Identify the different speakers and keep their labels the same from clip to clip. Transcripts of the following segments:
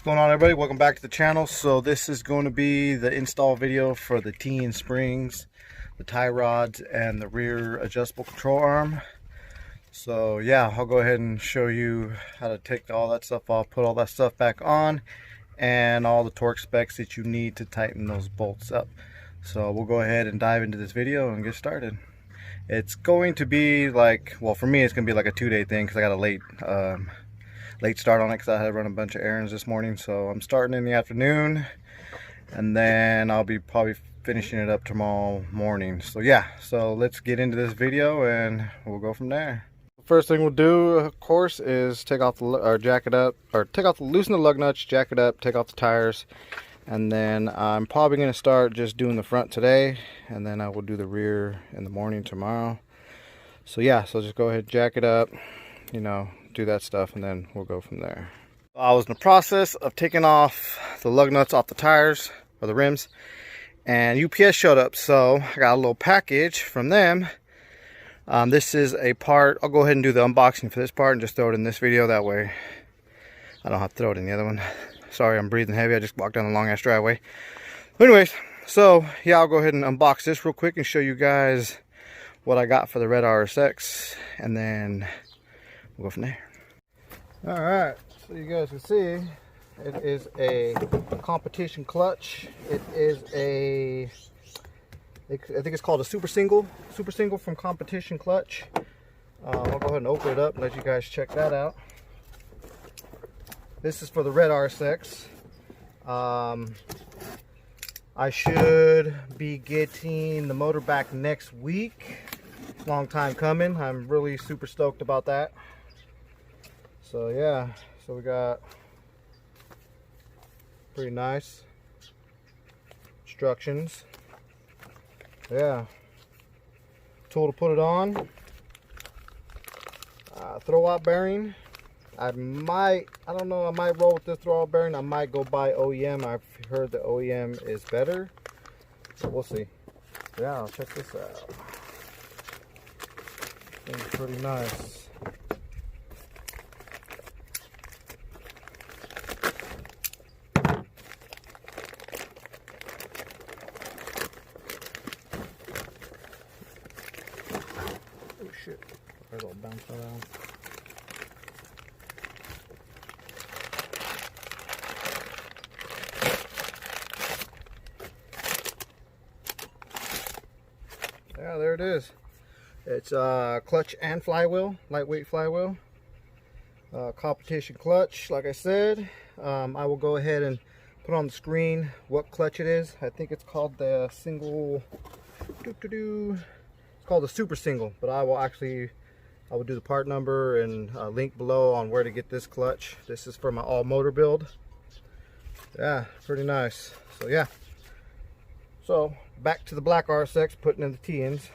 Speaker 1: Going on, everybody? Welcome back to the channel. So this is going to be the install video for the Tien springs, the tie rods, and the rear adjustable control arm. So yeah, I'll go ahead and show you how to take all that stuff off, put all that stuff back on, and all the torque specs that you need to tighten those bolts up. So we'll go ahead and dive into this video and get started. It's going to be like, well, for me it's going to be like a 2-day thing because I got a late start on it because I had to run a bunch of errands this morning. So I'm starting in the afternoon, and then I'll be probably finishing it up tomorrow morning. So yeah, so let's get into this video and we'll go from there. First thing we'll do, of course, is take off the loosen the lug nuts, jack it up, take off the tires, and then I'm probably going to start just doing the front today, and then I will do the rear in the morning tomorrow. So yeah, so just go ahead, jack it up, you know, do that stuff, and then we'll go from there. I was in the process of taking off the lug nuts off the tires or the rims, and UPS showed up, so I got a little package from them. This is a part. I'll go ahead and do the unboxing for this part and just throw it in this video, that way I don't have to throw it in the other one. Sorry, I'm breathing heavy. I just walked down a long ass driveway. But anyways, so yeah, I'll go ahead and unbox this real quick and show you guys what I got for the red RSX, and then we'll go from there. All right, so you guys can see it is a competition clutch. It is a, I think it's called a super single from Competition Clutch. I'll go ahead and open it up and let you guys check that out. This is for the red RSX. I should be getting the motor back next week. Long time coming. I'm really super stoked about that. So yeah, so we got pretty nice instructions. Yeah, tool to put it on, throwout bearing. I don't know, I might roll with this throwout bearing. I might go buy OEM. I've heard the OEM is better, so we'll see. Yeah, I'll check this out. It's pretty nice. Oh shit, I got bounced around. Yeah, there it is. It's clutch and flywheel, lightweight flywheel. Competition clutch, like I said. I will go ahead and put on the screen what clutch it is. I think it's called the single. It's called the super single, but I will do the part number and link below on where to get this clutch. This is for my all motor build. Yeah, pretty nice. So yeah. So back to the black RSX, putting in the Tiens.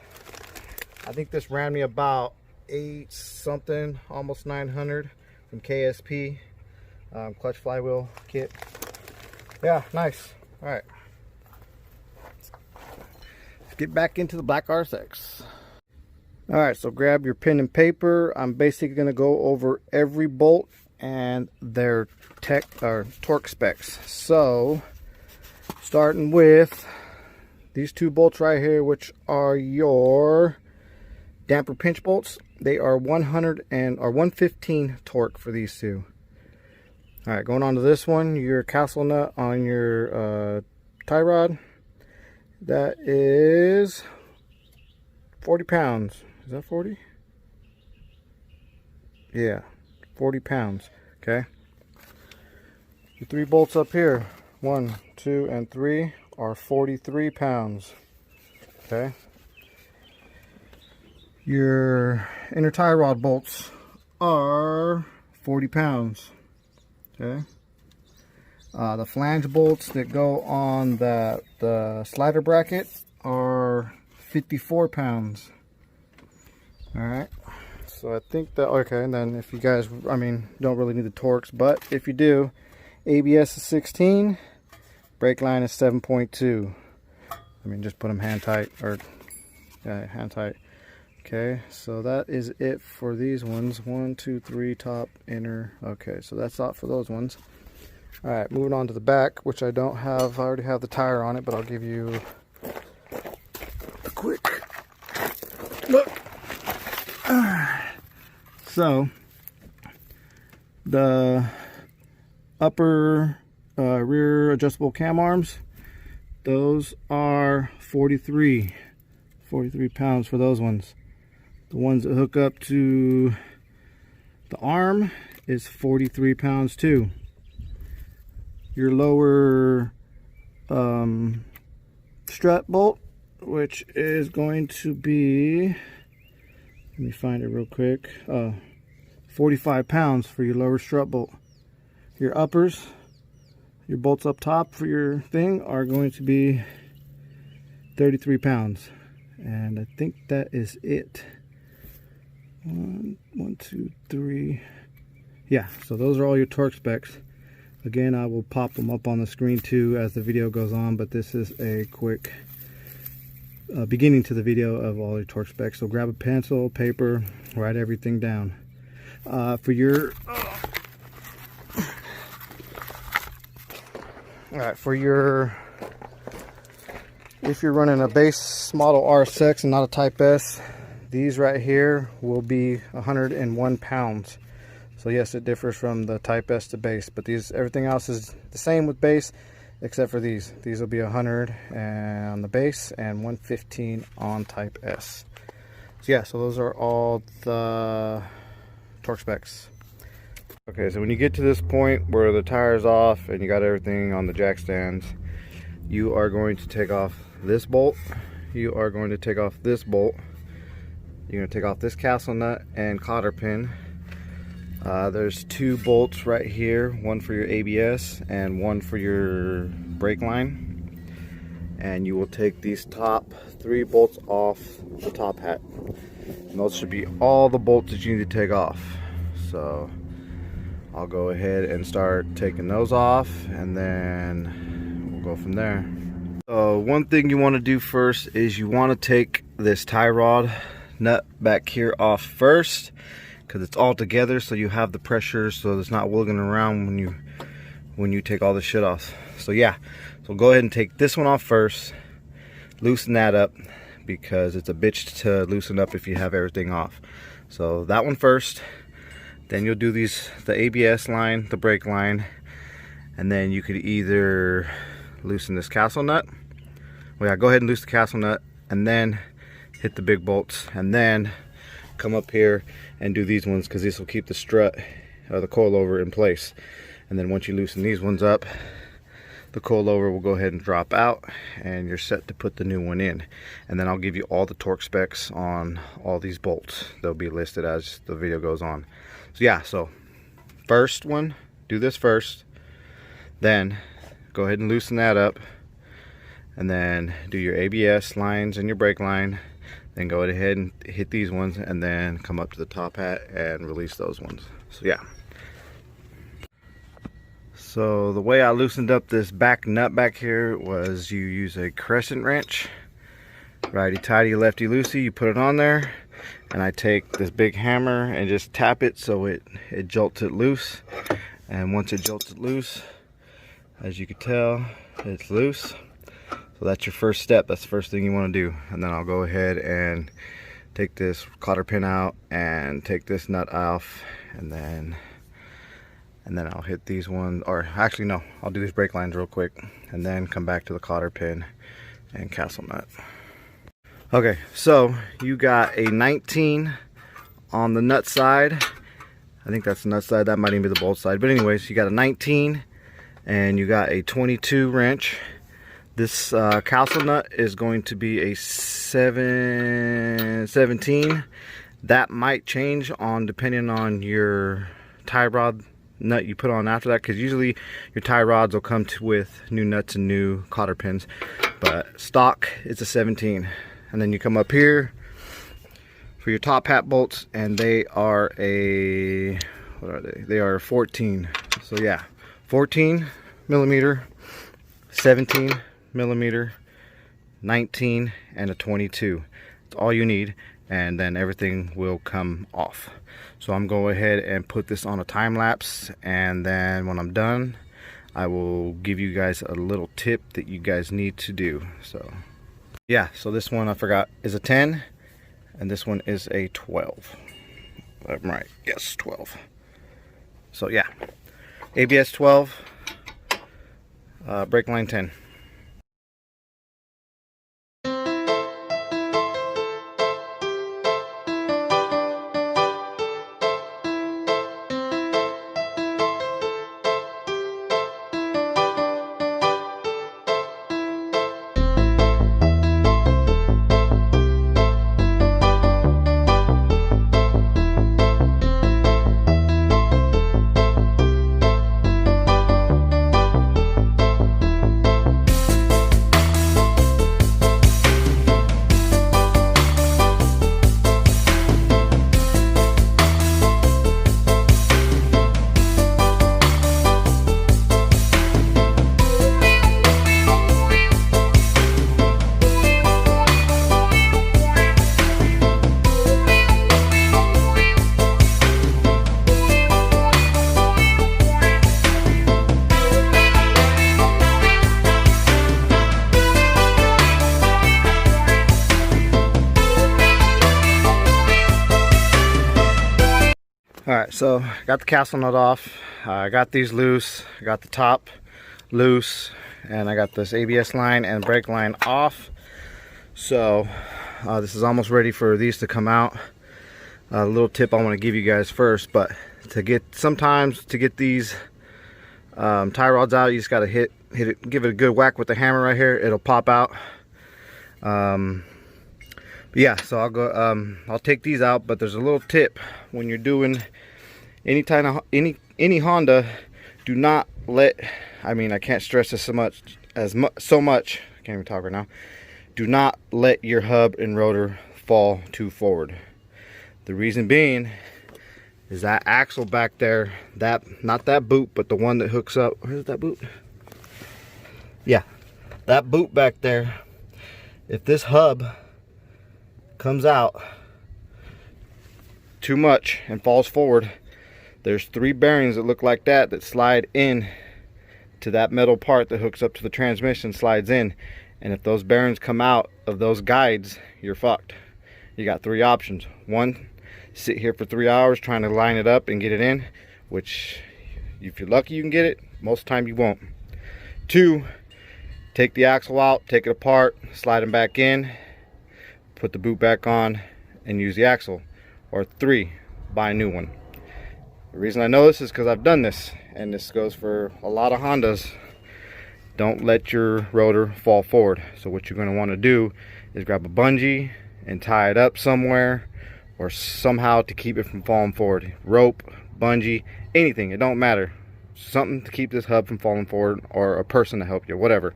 Speaker 1: I think this ran me about 8 something, almost 900 from KSP. Clutch flywheel kit. Yeah, nice. All right. Let's get back into the black RSX. All right, so grab your pen and paper. I'm basically going to go over every bolt and their torque specs. So starting with these 2 bolts right here, which are your damper pinch bolts. They are 115 torque for these 2. All right, going on to this one, your castle nut on your tie rod. That is 40 pounds. Is that 40? Yeah, 40 pounds. Okay. The 3 bolts up here, 1, 2, and 3, are 43 pounds. Okay. Your inner tie rod bolts are 40 pounds. Okay. The flange bolts that go on the slider bracket are 54 pounds. All right. So I think that, okay, and then if you guys, I mean, don't really need the torques, but if you do, ABS is 16, brake line is 7.2. I mean, just put them hand tight, or hand tight. Okay, so that is it for these ones. 1, 2, 3, top, inner. Okay, so that's all for those ones. All right, moving on to the back, which I don't have. I already have the tire on it, but I'll give you a quick look. All right. So the upper rear adjustable cam arms, those are 43 pounds for those ones. The ones that hook up to the arm is 43 pounds too. Your lower strut bolt, which is going to be, let me find it real quick, 45 pounds for your lower strut bolt. Your uppers, your bolts up top for your thing, are going to be 33 pounds. And I think that is it. One, two, three. Yeah, so those are all your torque specs. Again, I will pop them up on the screen too as the video goes on, but this is a quick beginning to the video of all your torque specs. So grab a pencil, paper, write everything down. For your if you're running a base model RSX and not a Type S, these right here will be 101 pounds. So yes, it differs from the Type S to base, but everything else is the same with base, except for these. These will be 100 on the base and 115 on Type S. So yeah, so those are all the torque specs. Okay, so when you get to this point where the tire's off and you got everything on the jack stands, you are going to take off this bolt. You are going to take off this bolt. You're going to take off this castle nut and cotter pin. There's two bolts right here, one for your ABS and one for your brake line. And you will take these top 3 bolts off the top hat. And those should be all the bolts that you need to take off. So I'll go ahead and start taking those off, and then we'll go from there. So one thing you want to do first is you want to take this tie rod nut back here off first, because it's all together, so you have the pressure so it's not wiggling around when you take all the shit off. So yeah, so go ahead and take this one off first, loosen that up, because it's a bitch to loosen up if you have everything off. So that one first, then you'll do the ABS line, the brake line, and then you could either loosen this castle nut. Well yeah, go ahead and loosen the castle nut and then hit the big bolts, and then come up here and do these ones, because this will keep the strut or the coilover in place. And then once you loosen these ones up, the coilover will go ahead and drop out, and you're set to put the new one in. And then I'll give you all the torque specs on all these bolts. They'll be listed as the video goes on. So yeah, so first one, do this first, then go ahead and loosen that up, and then do your ABS lines and your brake line. Then go ahead and hit these ones, and then come up to the top hat and release those ones. So yeah. So the way I loosened up this back nut back here was you use a crescent wrench. Righty tighty, lefty loosey, you put it on there. And I take this big hammer and just tap it so it jolts it loose. And once it jolts it loose, as you can tell, it's loose. So that's your first step. That's the first thing you want to do. And then I'll go ahead and take this cotter pin out and take this nut off, and then I'll hit these ones, or actually no, I'll do these brake lines real quick and then come back to the cotter pin and castle nut. Okay, so you got a 19 on the nut side. I think that's the nut side, that might even be the bolt side, but anyways, you got a 19 and you got a 22 wrench. This castle nut is going to be a 17. That might change on depending on your tie rod nut you put on after that, because usually your tie rods will come with new nuts and new cotter pins, but stock it's a 17. And then you come up here for your top hat bolts, and they are a, what are they? They are 14. So yeah, 14 millimeter, 17 millimeter, 19, and a 22. That's all you need, and then everything will come off. So I'm going ahead and put this on a time lapse, and then when I'm done, I will give you guys a little tip that you guys need to do. So yeah, so this one I forgot is a 10 and this one is a 12. I'm right, yes, 12. So yeah, ABS 12, brake line 10. Alright, so got the castle nut off. I got these loose. I got the top loose. And I got this ABS line and brake line off. So this is almost ready for these to come out. A little tip I want to give you guys first, but sometimes to get these tie rods out, you just got to hit it, give it a good whack with the hammer right here. It'll pop out. But yeah, so I'll go. I'll take these out, but there's a little tip when you're doing any Honda. Do not let. I mean, I can't stress this so much. I can't even talk right now. Do not let your hub and rotor fall too forward. The reason being is that axle back there. Not that boot, but the one that hooks up. Where's that boot? Yeah, that boot back there. If this hub comes out too much and falls forward, there's 3 bearings that look like that slide in to that metal part that hooks up to the transmission, slides in, and if those bearings come out of those guides, you're fucked. You got 3 options. 1, sit here for 3 hours trying to line it up and get it in, which if you're lucky you can get it, most of the time you won't. 2, take the axle out, take it apart, slide them back in, put the boot back on and use the axle. Or 3, buy a new one. The reason I know this is because I've done this, and this goes for a lot of Hondas. Don't let your rotor fall forward. So what you're going to want to do is grab a bungee and tie it up somewhere, or somehow to keep it from falling forward. Rope, bungee, anything, it don't matter. Something to keep this hub from falling forward, or a person to help you, whatever.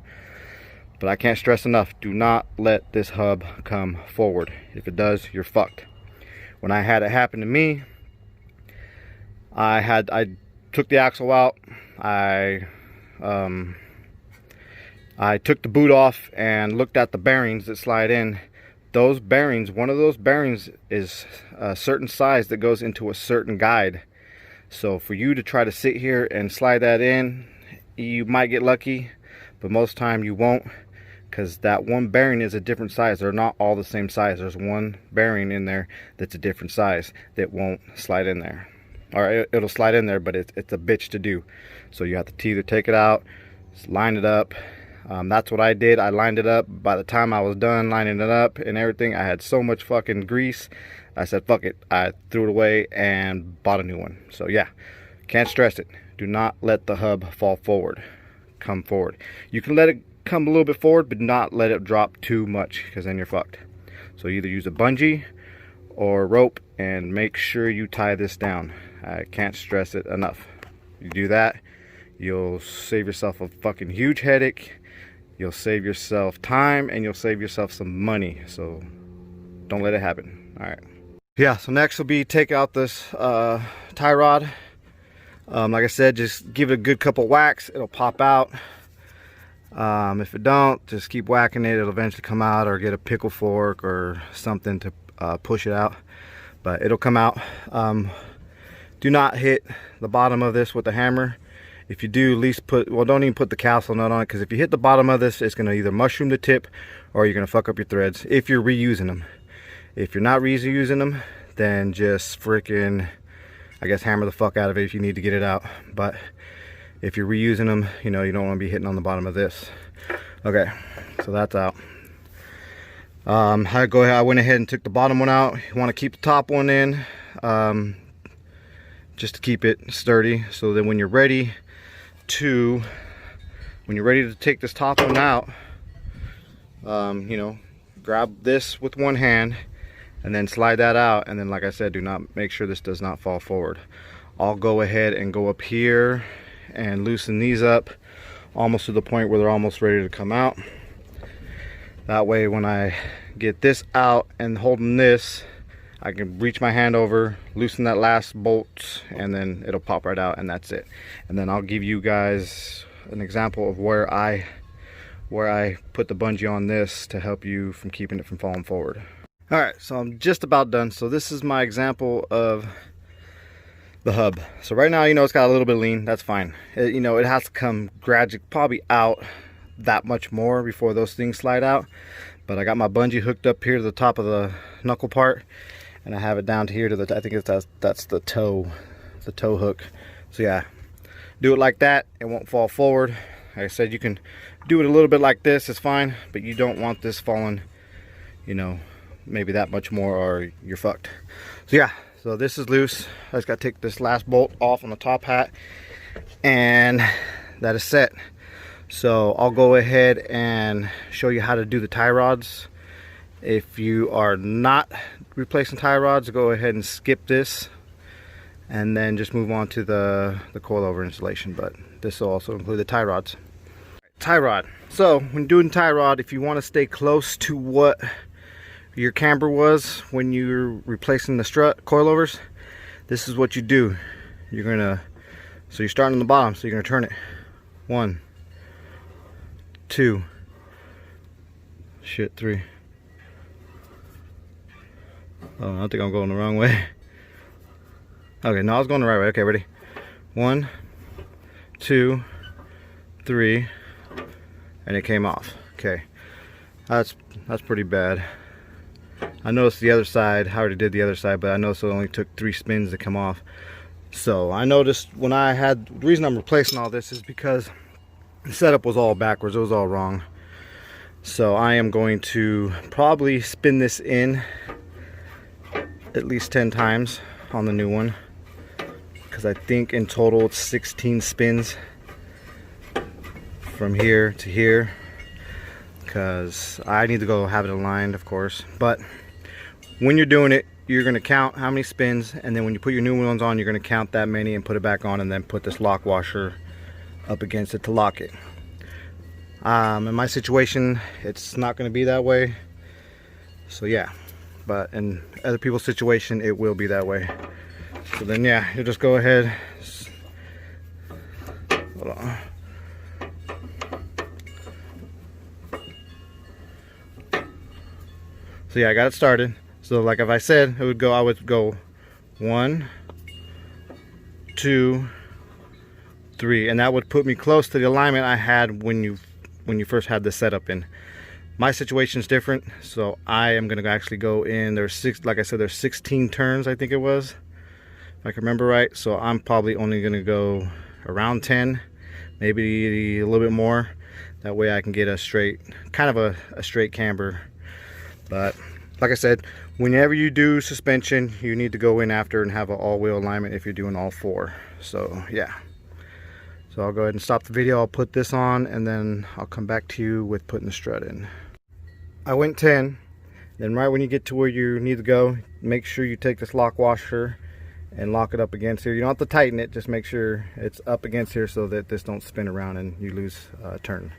Speaker 1: But I can't stress enough, do not let this hub come forward. If it does, you're fucked. When I had it happen to me, I took the axle out, I took the boot off and looked at the bearings that slide in. Those bearings, one of those bearings is a certain size that goes into a certain guide. So for you to try to sit here and slide that in, you might get lucky, but most time you won't, because that one bearing is a different size. They're not all the same size. There's one bearing in there that's a different size that won't slide in there, or it'll slide in there, but it's a bitch to do. So you have to either take it out, line it up. That's what I did. I lined it up. By the time I was done lining it up and everything, I had so much fucking grease, I said fuck it. I threw it away and bought a new one. So yeah, can't stress it. Do not let the hub fall forward. Come forward. You can let it come a little bit forward, but not let it drop too much, because then you're fucked. So either use a bungee or rope, and make sure you tie this down. I can't stress it enough. You do that, you'll save yourself a fucking huge headache. You'll save yourself time, and you'll save yourself some money. So don't let it happen. All right. Yeah, so next will be take out this tie rod. Like I said, just give it a good couple whacks. It'll pop out. If it don't, just keep whacking it. It'll eventually come out, or get a pickle fork or something to push it out. But it'll come out. Do not hit the bottom of this with a hammer. If you do, at least put, well, don't even put the castle nut on it, because if you hit the bottom of this, it's going to either mushroom the tip or you're going to fuck up your threads if you're reusing them. If you're not reusing them, then just freaking, I guess, hammer the fuck out of it if you need to get it out. But if you're reusing them, you know, you don't want to be hitting on the bottom of this. Okay, so that's out. I went ahead and took the bottom one out. You want to keep the top one in, just to keep it sturdy, so that when you're ready to take this top one out, you know, grab this with one hand and then slide that out, and then, like I said, do not, make sure this does not fall forward. I'll go ahead and go up here and loosen these up almost to the point where they're almost ready to come out. That way when I get this out and holding this, I can reach my hand over, loosen that last bolt, and then it'll pop right out, and that's it. And then I'll give you guys an example of where I put the bungee on this to help you from keeping it from falling forward. All right, so I'm just about done. So this is my example of the hub. So right now, you know, it's got a little bit of lean. That's fine. You know, it has to come gradually, probably out that much more before those things slide out. But I got my bungee hooked up here to the top of the knuckle part, and I have it down to here to the, I think that's the toe hook. So yeah, do it like that. It won't fall forward. Like I said, you can do it a little bit like this, it's fine, but you don't want this falling, you know, maybe that much more, or you're fucked. So yeah, so this is loose. I just got to take this last bolt off on the top hat, and that is set. So I'll go ahead and show you how to do the tie rods. If you are not replacing tie rods, go ahead and skip this and then just move on to the coilover installation, but this will also include the tie rods. Tie rod. So when doing tie rod, if you want to stay close to what your camber was when you're replacing the strut coilovers, this is what you do. You're gonna, so you're starting on the bottom, so you're gonna turn it 1, 2, 3. Oh, I think I'm going the wrong way. Okay, no, I was going the right way. Okay, ready? 1, 2, 3, and it came off. Okay, that's pretty bad. I noticed the other side. I already did the other side, but I noticed it only took 3 spins to come off. So I noticed when I had, the reason I'm replacing all this is because the setup was all backwards. It was all wrong. So I am going to probably spin this in at least 10 times on the new one, because I think in total it's 16 spins from here to here, because I need to go have it aligned, of course. But when you're doing it, you're going to count how many spins, and then when you put your new ones on, you're going to count that many and put it back on, and then put this lock washer up against it to lock it. In my situation, it's not going to be that way, so yeah, but in other people's situation, it will be that way. So then yeah, you just go ahead, hold on. So yeah, I got it started. So like if I said, I would go 1, 2, 3, and that would put me close to the alignment I had when you first had this setup in. My situation is different, so I am going to actually go in. Like I said, there's 16 turns, I think it was, if I can remember right. So I'm probably only going to go around 10, maybe a little bit more. That way I can get a straight, kind of a straight camber. But like I said, whenever you do suspension, you need to go in after and have an all-wheel alignment if you're doing all 4. So yeah. So I'll go ahead and stop the video. I'll put this on, and then I'll come back to you with putting the strut in. I went 10. Then right when you get to where you need to go, make sure you take this lock washer and lock it up against here. You don't have to tighten it, just make sure it's up against here so that this don't spin around and you lose a turn.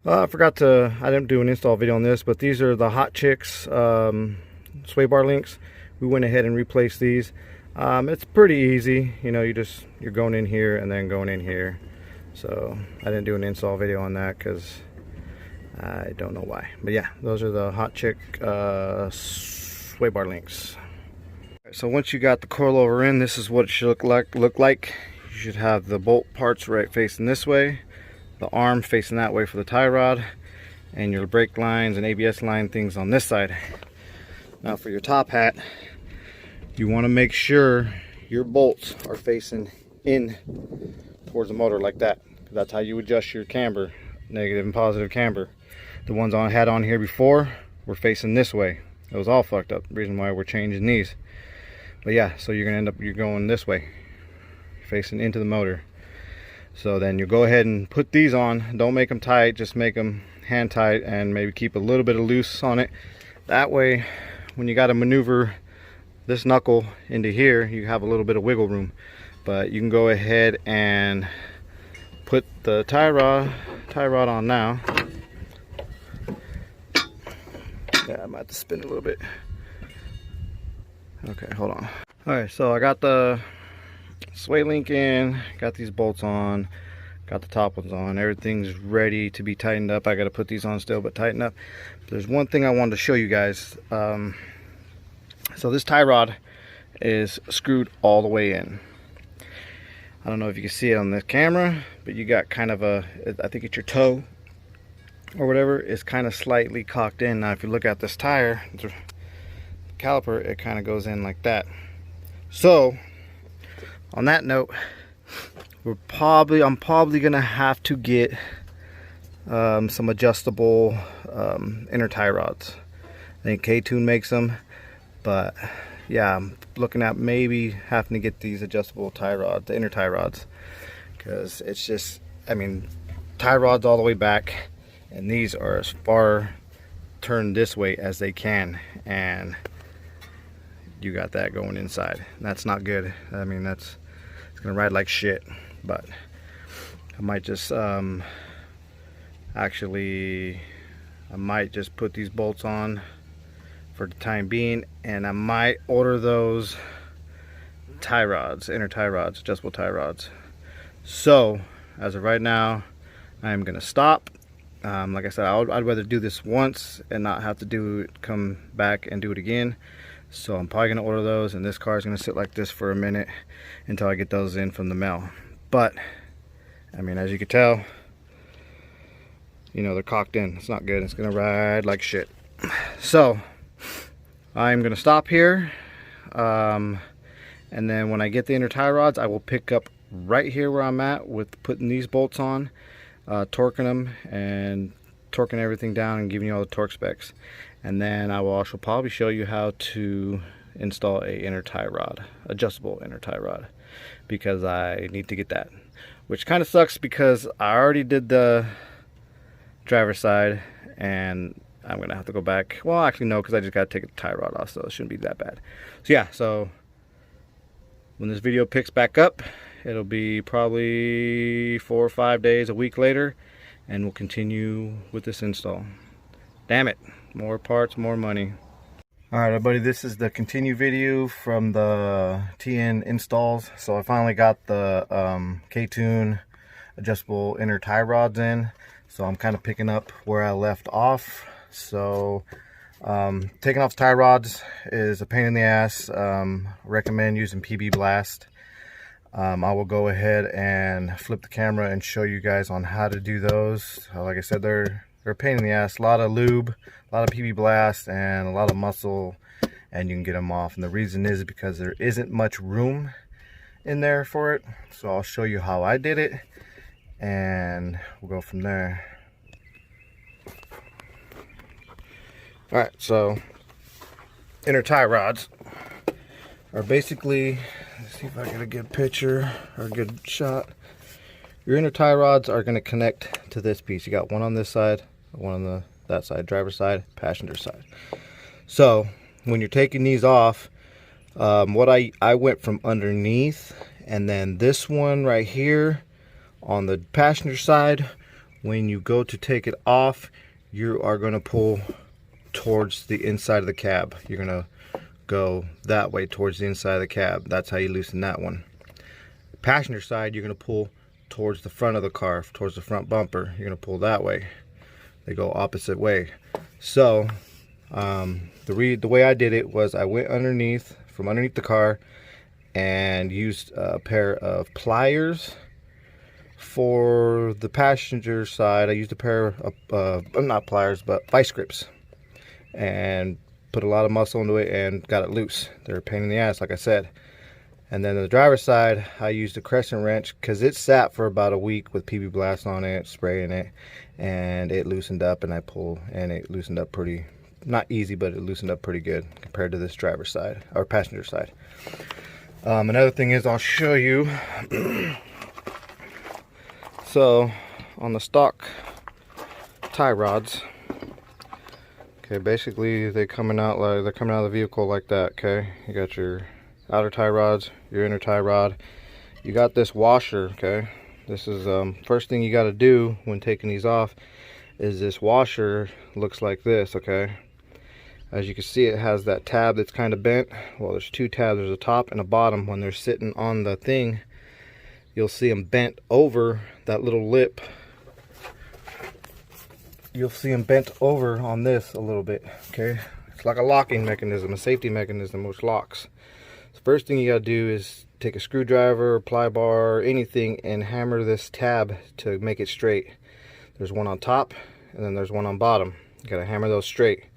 Speaker 1: I didn't do an install video on this, but these are the Hot Chicks sway bar links. We went ahead and replaced these. It's pretty easy, you know, you're going in here and then going in here. So I didn't do an install video on that because I don't know why. But yeah, those are the Hot Chick sway bar links. So once you got the coilover in, this is what it should look like. You should have the bolt parts right facing this way, the arm facing that way for the tie rod, and your brake lines and ABS line things on this side. Now for your top hat, you want to make sure your bolts are facing in towards the motor like that. That's how you adjust your camber, negative and positive camber. The ones I had on here before were facing this way. It was all fucked up. The reason why we're changing these. But yeah, so you're gonna end up, you're going this way, facing into the motor. So then you go ahead and put these on. Don't make them tight, just make them hand tight, and maybe keep a little bit of loose on it. That way, when you got to maneuver this knuckle into here, you have a little bit of wiggle room. But you can go ahead and put the tie rod on now. Yeah, I might have to spin it a little bit. Okay, hold on. Alright, so I got the sway link in, got these bolts on, got the top ones on. Everything's ready to be tightened up. I got to put these on still, but tighten up. There's one thing I wanted to show you guys. So this tie rod is screwed all the way in. I don't know if you can see it on this camera, but you got kind of a, I think it's your toe or whatever, is kind of slightly cocked in. Now if you look at this tire, the caliper, it kind of goes in like that. So on that note, I'm probably gonna have to get some adjustable inner tie rods. I think Ktune makes them, but yeah, I'm looking at maybe having to get these adjustable tie rods, the inner tie rods, because it's just, I mean, tie rods all the way back, and these are as far turned this way as they can, and you got that going inside. That's not good. I mean, it's gonna ride like shit. But I might just actually, I might just put these bolts on for the time being, and I might order those tie rods, inner tie rods, adjustable tie rods. So as of right now, I'm gonna stop. Like I said, I'd rather do this once and not have to come back and do it again. So I'm probably gonna order those, and this car is gonna sit like this for a minute until I get those in from the mail. But I mean, as you can tell, you know, they're cocked in. It's not good. It's gonna ride like shit. So I'm gonna stop here, and then when I get the inner tie rods, I will pick up right here where I'm at with putting these bolts on, torquing them and torquing everything down and giving you all the torque specs. And then I will also probably show you how to install a inner tie rod, adjustable inner tie rod, because I need to get that, which kind of sucks because I already did the driver's side, and I'm gonna have to go back. Well, actually no, because I just gotta take the tie rod off, so it shouldn't be that bad. So yeah, so when this video picks back up, it'll be probably 4 or 5 days, a week later, and we'll continue with this install. Damn it, more parts, more money. Alright everybody, this is the continue video from the Tien installs. So I finally got the Ktune adjustable inner tie rods in. So I'm kind of picking up where I left off. So taking off tie rods is a pain in the ass. Recommend using PB Blast. I will go ahead and flip the camera and show you guys on how to do those. Like I said, they're a pain in the ass. A lot of lube, a lot of PB Blast, and a lot of muscle, and you can get them off. And the reason is because there isn't much room in there for it. So I'll show you how I did it, and we'll go from there. Alright, so inner tie rods are basically, let's see if I get a good picture or a good shot. Your inner tie rods are going to connect to this piece. You got one on this side, one on that side, driver's side, passenger side. So when you're taking these off, what I went from underneath, and then this one right here on the passenger side, when you go to take it off, you are going to pull towards the inside of the cab. You're going to go that way towards the inside of the cab. That's how you loosen that one. Passenger side, you're going to pull towards the front of the car, towards the front bumper. You're going to pull that way. They go opposite way. So the way I did it was I went underneath, from underneath the car, and used a pair of pliers. For the passenger side, I used a pair of not pliers, but vice grips, and put a lot of muscle into it and got it loose. They're a pain in the ass, like I said. And then on the driver's side, I used a crescent wrench because it sat for about a week with PB Blast on it, spraying it, and it loosened up, and I pulled, and it loosened up pretty, not easy, but it loosened up pretty good compared to this driver's side, or passenger side. Another thing is, I'll show you. So on the stock tie rods, okay, basically they're coming out of the vehicle like that. Okay, you got your outer tie rods, your inner tie rod. You got this washer. Okay, this is first thing you got to do when taking these off is this washer looks like this. Okay, as you can see, it has that tab that's kind of bent. Well, there's two tabs, there's a top and a bottom. When they're sitting on the thing, you'll see them bent over that little lip. You'll see them bent over on this a little bit. Okay, it's like a locking mechanism, a safety mechanism which locks. So first thing you gotta do is take a screwdriver, ply bar, anything, and hammer this tab to make it straight. There's one on top and then there's one on bottom. You gotta hammer those straight.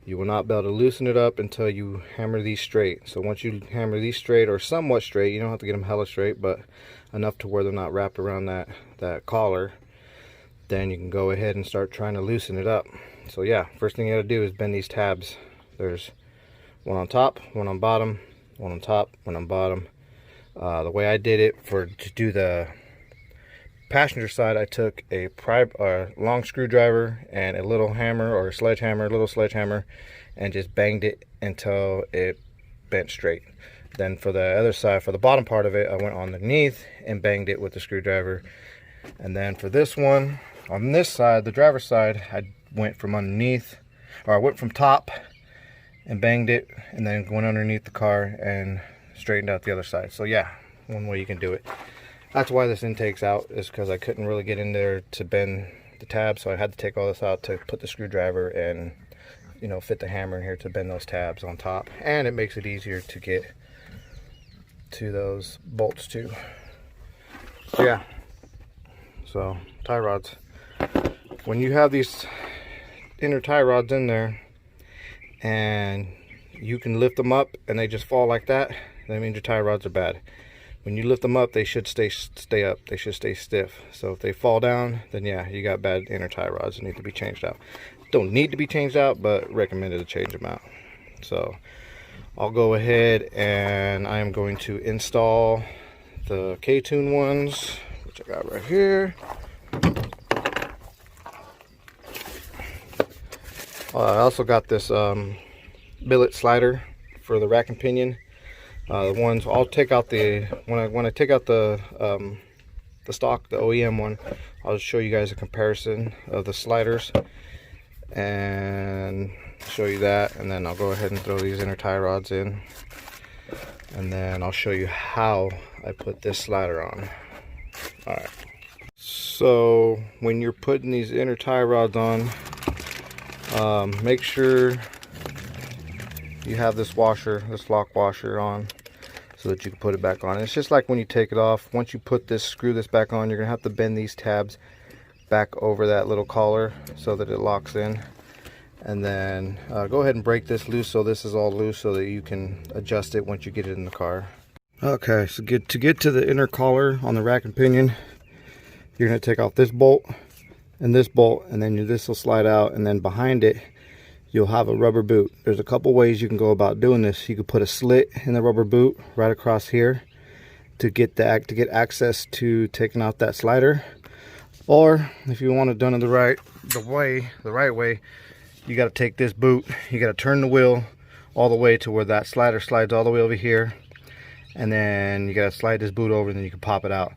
Speaker 1: You will not be able to loosen it up until you hammer these straight. So once you hammer these straight, or somewhat straight, you don't have to get them hella straight, but enough to where they're not wrapped around that collar, then you can go ahead and start trying to loosen it up. So yeah, first thing you gotta do is bend these tabs. There's one on top, one on bottom, one on top, one on bottom. The way I did it to do the passenger side, I took a long screwdriver and a little hammer, or a little sledgehammer, and just banged it until it bent straight. Then for the other side, for the bottom part of it, I went underneath and banged it with the screwdriver. And then for this one, on this side, the driver's side, I went from underneath, or I went from top and banged it, and then went underneath the car and straightened out the other side. So yeah, one way you can do it. That's why this intake's out, is because I couldn't really get in there to bend the tab, so I had to take all this out to put the screwdriver and, you know, fit the hammer in here to bend those tabs on top. And it makes it easier to get to those bolts too. So yeah, so tie rods. When you have these inner tie rods in there and you can lift them up and they just fall like that, that means your tie rods are bad. When you lift them up, they should stay up. They should stay stiff. So if they fall down, then yeah, you got bad inner tie rods that need to be changed out. Don't need to be changed out, but recommended to change them out. So I'll go ahead and I am going to install the Ktune ones, which I got right here. I also got this billet slider for the rack and pinion. The ones I'll take out when I take out the stock, the OEM one, I'll show you guys a comparison of the sliders and show you that, and then I'll go ahead and throw these inner tie rods in, and then I'll show you how I put this slider on. Alright, so when you're putting these inner tie rods on, make sure you have this washer, this lock washer on, so that you can put it back on. It's just like when you take it off. Once you put this, screw this back on, you're gonna have to bend these tabs back over that little collar so that it locks in. And then go ahead and break this loose so this is all loose, so that you can adjust it once you get it in the car. Okay, so to get to the inner collar on the rack and pinion, you're gonna take off this bolt, and then this will slide out, and then behind it you'll have a rubber boot. There's a couple ways you can go about doing this. You could put a slit in the rubber boot right across here to get access to taking out that slider. Or if you want it done in the right way, you got to take this boot, you got to turn the wheel all the way to where that slider slides all the way over here, and then you got to slide this boot over, and then you can pop it out.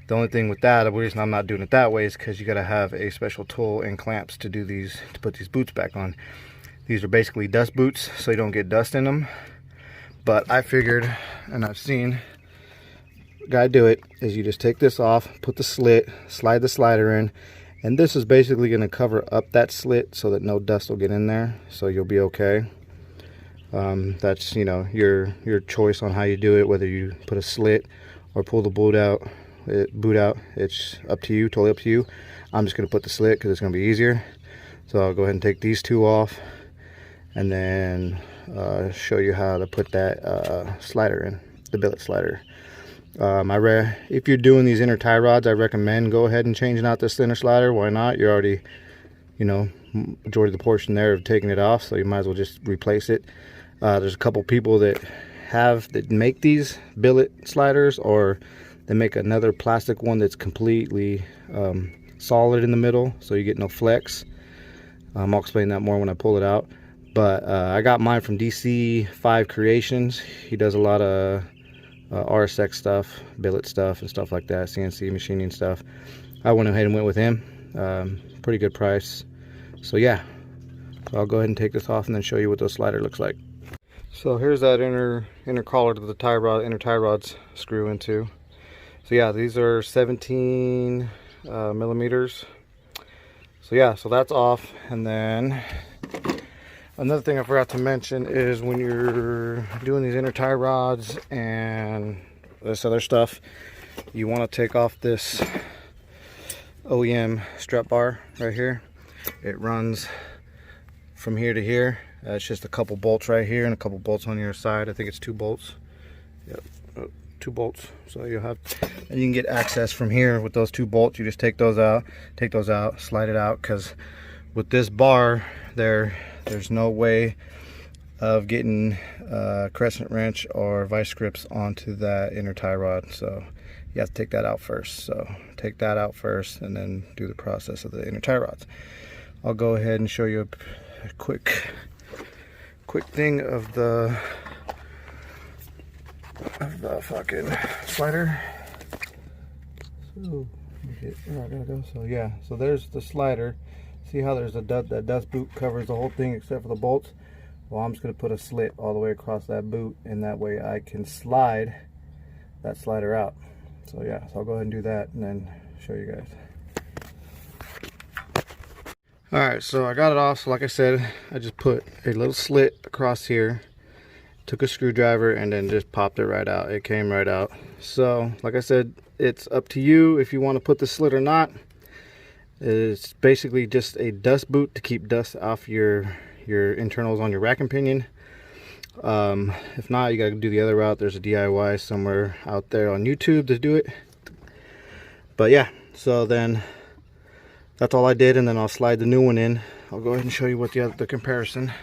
Speaker 1: The only thing with that, the reason I'm not doing it that way, is because you got to have a special tool and clamps to do these, to put these boots back on. These are basically dust boots, so you don't get dust in them. But I figured, and I've seen the guy do it, is you just take this off, put the slit, slide the slider in, and this is basically going to cover up that slit so that no dust will get in there, so you'll be okay. That's, you know, your choice on how you do it, whether you put a slit or pull the boot out. It's up to you, totally up to you. I'm just going to put the slit because it's going to be easier. So I'll go ahead and take these two off and then show you how to put that slider in, the billet slider. If you're doing these inner tie rods, I recommend go ahead and changing out this inner slider. Why not? You're already, you know, majority of the portion there of taking it off, so you might as well just replace it. There's a couple people that make these billet sliders, or they make another plastic one that's completely solid in the middle, so you get no flex. I'll explain that more when I pull it out. But I got mine from DC5 Creations. He does a lot of RSX stuff, billet stuff and stuff like that, CNC machining stuff. I went ahead and went with him. Pretty good price. So yeah, I'll go ahead and take this off and then show you what the slider looks like. So here's that inner collar to the tie rod, inner tie rods screw into. So yeah, these are 17 millimeters. So yeah, so that's off. And then another thing I forgot to mention is when you're doing these inner tie rods and this other stuff, you want to take off this OEM strap bar right here. It runs from here to here. It's just a couple bolts right here and a couple bolts on your side. I think it's 2 bolts. Yep, 2 bolts. So you'll have, and you can get access from here with those 2 bolts. You just take those out, slide it out, because with this bar there's no way of getting crescent wrench or vice grips onto that inner tie rod. So you have to take that out first. So take that out first and then do the process of the inner tie rods. I'll go ahead and show you a quick thing of the fucking slider. So there I gotta go. So yeah, so there's the slider. See how there's that dust boot covers the whole thing except for the bolts? Well, I'm just gonna put a slit all the way across that boot, and that way I can slide that slider out. So yeah, so I'll go ahead and do that and then show you guys. Alright, so I got it off. So like I said, I just put a little slit across here, took a screwdriver, and then just popped it right out. It came right out. So like I said, it's up to you if you want to put the slit or not. It's basically just a dust boot to keep dust off your internals on your rack and pinion. If not, you gotta do the other route. There's a DIY somewhere out there on YouTube to do it. But yeah, so then that's all I did, and then I'll slide the new one in. I'll go ahead and show you what the comparison.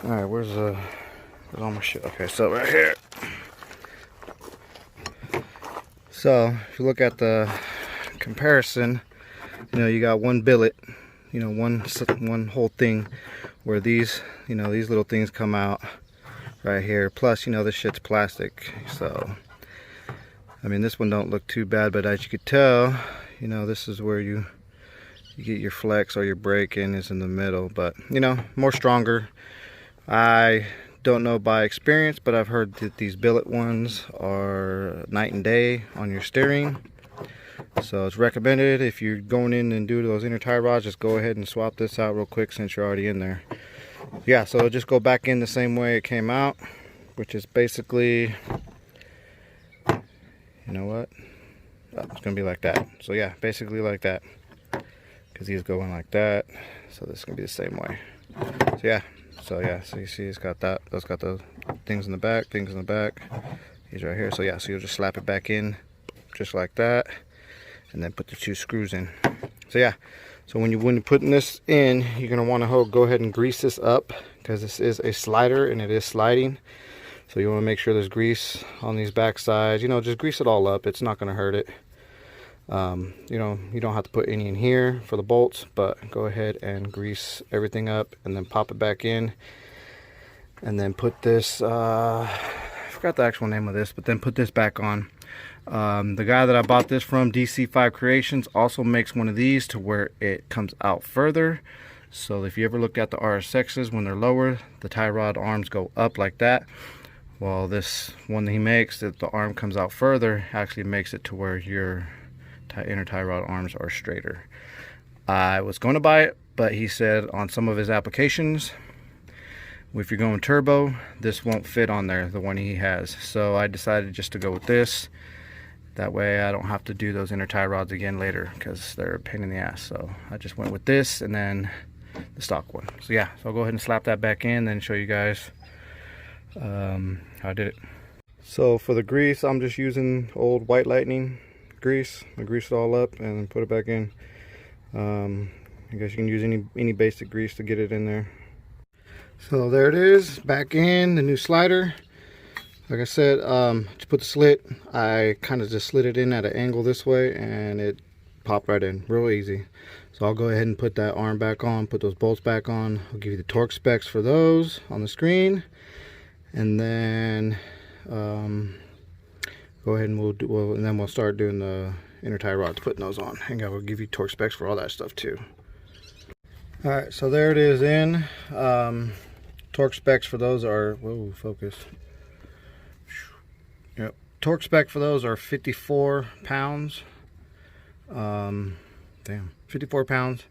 Speaker 1: All right, where's all my shit? Okay, so right here. So if you look at the comparison, you know, you got one billet, you know, one whole thing, where these, you know, these little things come out right here. Plus, you know, this shit's plastic, so I mean, this one don't look too bad, but as you could tell, you know, this is where you get your flex or your break in is in the middle. But you know, more stronger. I don't know by experience, but I've heard that these billet ones are night and day on your steering. So it's recommended if you're going in and do those inner tie rods, just go ahead and swap this out real quick since you're already in there. Yeah, so it'll just go back in the same way it came out, which is basically, you know what? Oh, it's gonna be like that. So yeah, basically like that, because these go in like that. So this is gonna be the same way. So yeah. So yeah, so you see it's got that. That's got the things in the back, These right here. So yeah, so you'll just slap it back in, just like that, and then put the 2 screws in. So yeah, so when you're putting this in, you're gonna want to go ahead and grease this up, because this is a slider and it is sliding. So you want to make sure there's grease on these back sides. You know, just grease it all up. It's not gonna hurt it. You know, you don't have to put any in here for the bolts, but go ahead and grease everything up and then pop it back in, and then put this I forgot the actual name of this, but then put this back on. The guy that I bought this from, DC5 Creations, also makes one of these to where it comes out further. So if you ever look at the RSXs, when they're lower, the tie rod arms go up like that. Well, this one that he makes, that the arm comes out further, actually makes it to where your inner tie rod arms are straighter. I was going to buy it but he said on some of his applications, if you're going turbo, this won't fit on there, the one he has. So I decided just to go with this. That way I don't have to do those inner tie rods again later, because they're a pain in the ass. So I just went with this and then the stock one. So yeah, so I'll go ahead and slap that back in and show you guys how I did it. So for the grease, I'm just using old White Lightning grease. I grease it all up and put it back in. I guess you can use any basic grease to get it in there. So there it is, back in the new slider. Like I said, to put the slit, I kind of just slid it in at an angle this way and it popped right in, real easy. So I'll go ahead and put that arm back on, put those bolts back on. I'll give you the torque specs for those on the screen, and then go ahead and we'll start doing the inner tie rods, putting those on, and I will give you torque specs for all that stuff too. All right, so there it is in. Torque specs for those are, whoa, focus. Yep, torque spec for those are 54 pounds. Damn, 54 pounds.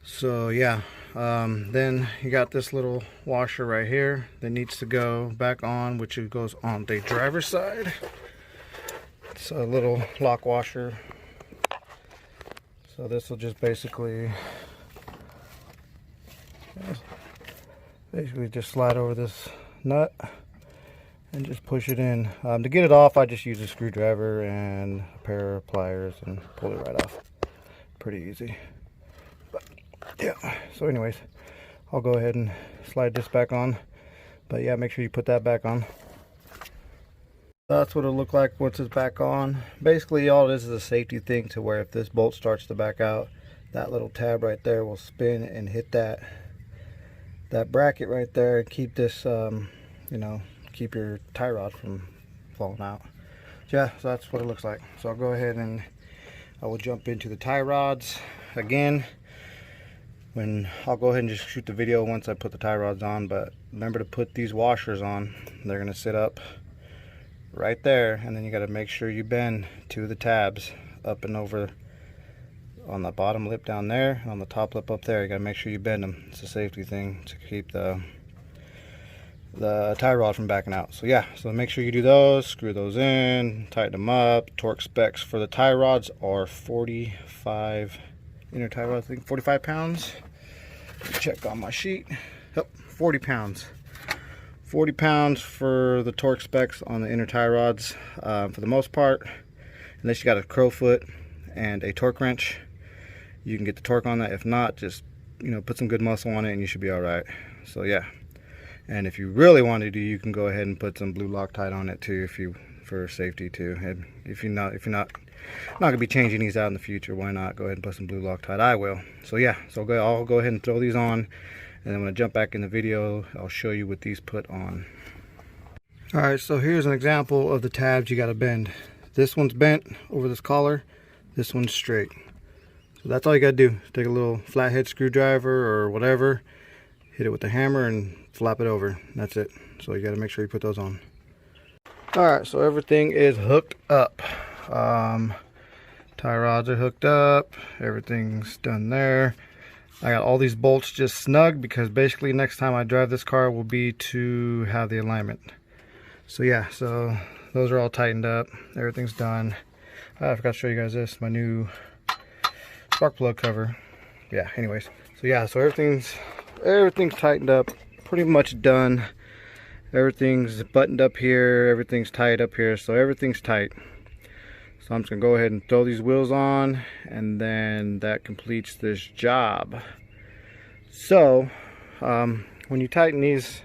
Speaker 1: So yeah, then you got this little washer right here that needs to go back on, which it goes on the driver's side. It's a little lock washer. So this will just basically just slide over this nut and just push it in. To get it off, I just use a screwdriver and a pair of pliers and pull it right off. Pretty easy. But yeah, so anyways, I'll go ahead and slide this back on. But yeah, make sure you put that back on. That's what it'll look like once it's back on. Basically, all it is a safety thing, to where if this bolt starts to back out, that little tab right there will spin and hit that bracket right there and keep this, you know, keep your tie rod from falling out. Yeah, so that's what it looks like. So I'll go ahead and I will jump into the tie rods again. I'll go ahead and just shoot the video once I put the tie rods on, but remember to put these washers on. They're gonna sit up right there, and then you got to make sure you bend two of the tabs up and over on the bottom lip down there, and on the top lip up there. You got to make sure you bend them. It's a safety thing to keep the tie rod from backing out. So yeah, so make sure you do those, screw those in, tighten them up. Torque specs for the tie rods are 45 inner tie rods, I think 45 pounds. Check on my sheet. Yep, 40 pounds. 40 pounds for the torque specs on the inner tie rods. For the most part, unless you got a crow foot and a torque wrench, you can get the torque on that. If not, just, you know, put some good muscle on it and you should be all right. So yeah, and if you really want to do, you can go ahead and put some blue Loctite on it too, for safety too. And if you're not gonna be changing these out in the future, why not go ahead and put some blue Loctite? I will. So yeah, so I'll go ahead and throw these on. And then when I jump back in the video, I'll show you what these put on. Alright, so here's an example of the tabs you got to bend. This one's bent over this collar, this one's straight. So that's all you got to do. Take a little flathead screwdriver or whatever, hit it with the hammer and flap it over. That's it. So you got to make sure you put those on. Alright, so everything is hooked up. Tie rods are hooked up, everything's done there. I got all these bolts just snug, because basically next time I drive this car will be to have the alignment. So yeah, so those are all tightened up, everything's done. I forgot to show you guys this, my new spark plug cover. Yeah, anyways, so yeah, so everything's tightened up, pretty much done. Everything's buttoned up here, everything's tight up here, so everything's tight. So I'm just gonna go ahead and throw these wheels on, and then that completes this job. So when you tighten these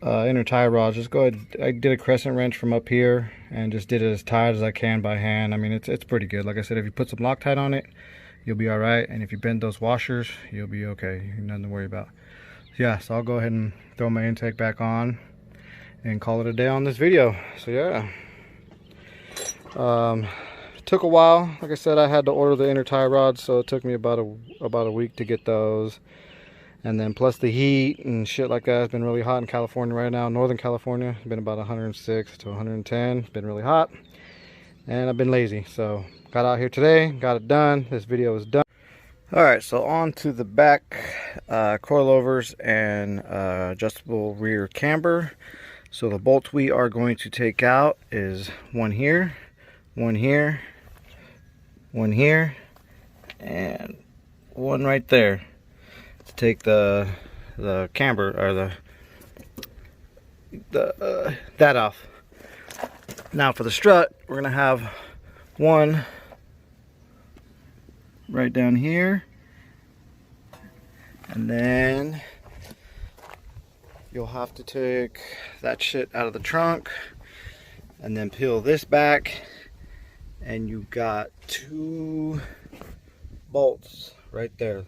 Speaker 1: inner tie rods, just go ahead. I did a crescent wrench from up here and just did it as tight as I can by hand. I mean, it's pretty good. Like I said, if you put some Loctite on it, you'll be all right. And if you bend those washers, you'll be okay. Nothing to worry about. Yeah, so I'll go ahead and throw my intake back on and call it a day on this video. So yeah. Took a while. Like I said, I had to order the inner tie rods, so it took me about a week to get those. And then plus the heat and shit like that. It's been really hot in California right now. Northern California, it's been about 106 to 110. It's been really hot, and I've been lazy. So got out here today, got it done. This video is done. Alright, so on to the back coilovers and adjustable rear camber. So the bolts we are going to take out is one here, one here, one here, and one right there to take the camber or that off. Now for the strut, we're gonna have one right down here, and then you'll have to take that shit out of the trunk and then peel this back, and you got two bolts right there.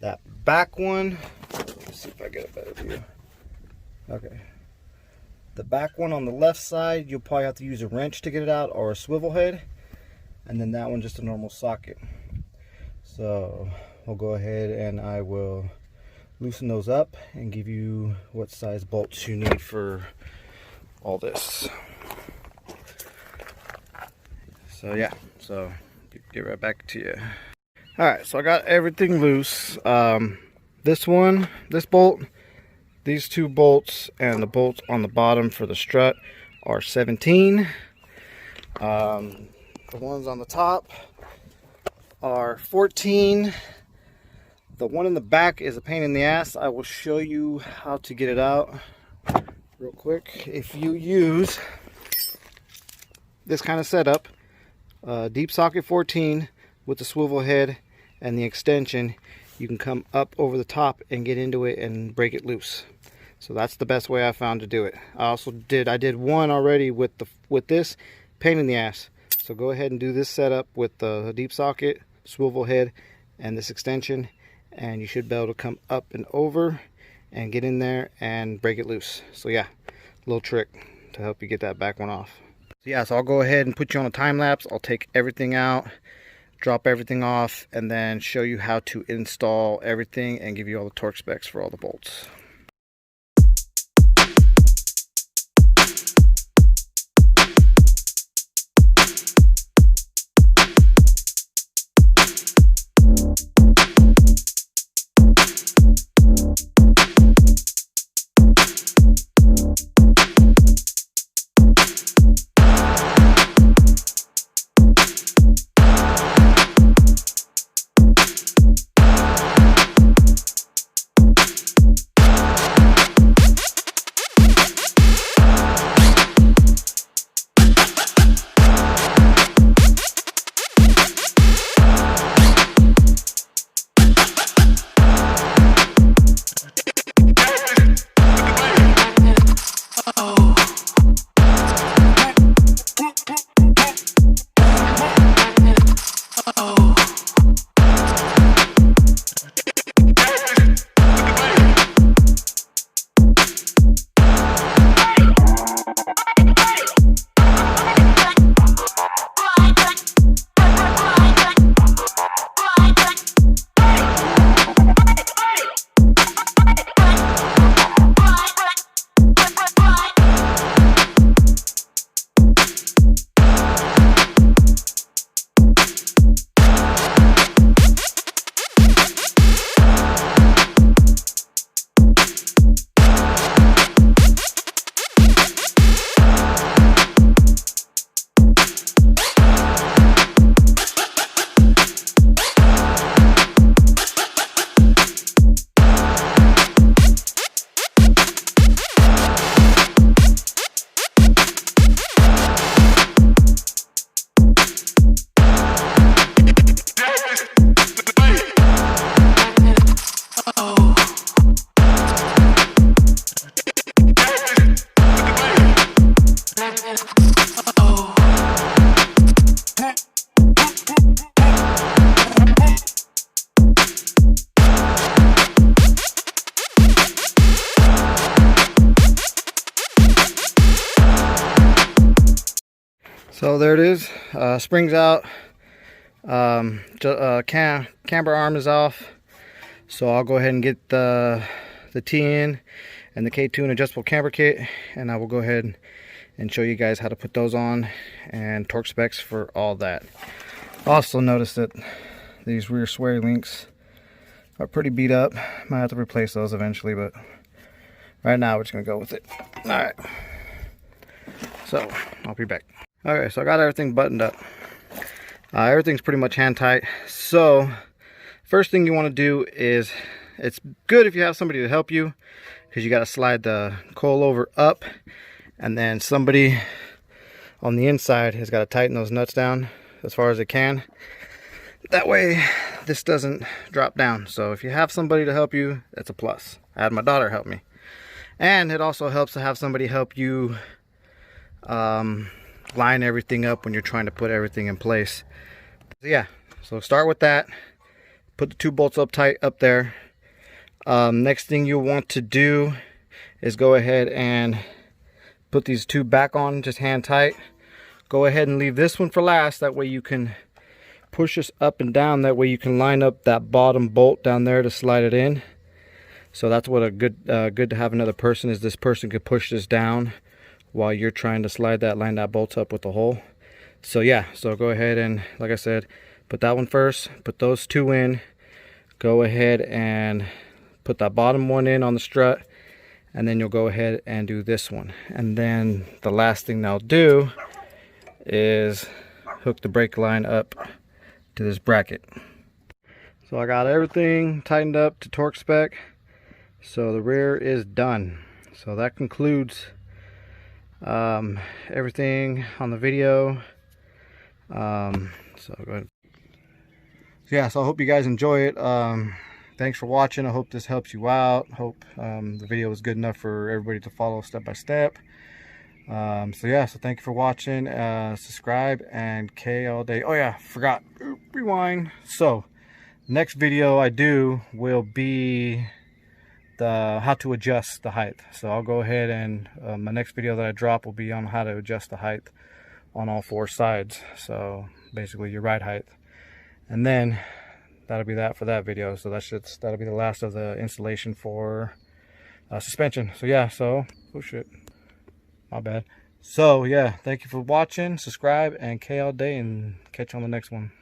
Speaker 1: That back one, let's see if I get a better view. Okay, the back one on the left side, you'll probably have to use a wrench to get it out, or a swivel head, and then that one just a normal socket. So we'll go ahead and I will loosen those up and give you what size bolts you need for all this. So yeah, so get right back to you. Alright, so I got everything loose. This bolt, these two bolts, and the bolts on the bottom for the strut are 17. The ones on the top are 14. The one in the back is a pain in the ass. I will show you how to get it out real quick. If you use this kind of setup, deep socket 14 with the swivel head and the extension, you can come up over the top and get into it and break it loose. So that's the best way I found to do it. I did one already with this, pain in the ass. So go ahead and do this setup with the deep socket, swivel head, and this extension, and you should be able to come up and over and get in there and break it loose. So yeah, little trick to help you get that back one off. So yeah, so I'll go ahead and put you on a time lapse. I'll take everything out, drop everything off, and then show you how to install everything and give you all the torque specs for all the bolts. So there it is, springs out, camber arm is off. So I'll go ahead and get the Tien and the Ktune adjustable camber kit, and I will go ahead and show you guys how to put those on and torque specs for all that. Also notice that these rear sway links are pretty beat up. Might have to replace those eventually, but right now we're just gonna go with it. All right, so I'll be back. Okay, so I got everything buttoned up. Everything's pretty much hand tight. So first thing you want to do is, it's good if you have somebody to help you, because you got to slide the coilover up, and then somebody on the inside has got to tighten those nuts down as far as it can. That way this doesn't drop down. So if you have somebody to help you, that's a plus. I had my daughter help me. And it also helps to have somebody help you line everything up when you're trying to put everything in place. So yeah, so start with that. Put the 2 bolts up tight up there. Next thing you want to do is go ahead and put these 2 back on, just hand tight. Go ahead and leave this one for last. That way you can push this up and down. That way you can line up that bottom bolt down there to slide it in. So that's what a good to have another person is. This person could push this down while you're trying to slide that, line that bolt up with the hole. So yeah, so go ahead and, like I said, put that one first, put those 2 in, go ahead and put that bottom one in on the strut, and then you'll go ahead and do this one. And then the last thing they'll do is hook the brake line up to this bracket. So I got everything tightened up to torque spec, so the rear is done. So that concludes everything on the video. So go ahead. Yeah, so I hope you guys enjoy it. Thanks for watching. I hope this helps you out. Hope the video was good enough for everybody to follow step by step. So yeah, so thank you for watching. Subscribe and K all day. Oh yeah, forgot. Rewind. So next video I do will be the how to adjust the height. So I'll go ahead and my next video that I drop will be on how to adjust the height on all 4 sides. So basically your ride height. And then that'll be that for that video. So that'll be the last of the installation for suspension. So yeah, so oh shit, my bad. So yeah, thank you for watching. Subscribe and K all day, and catch you on the next one.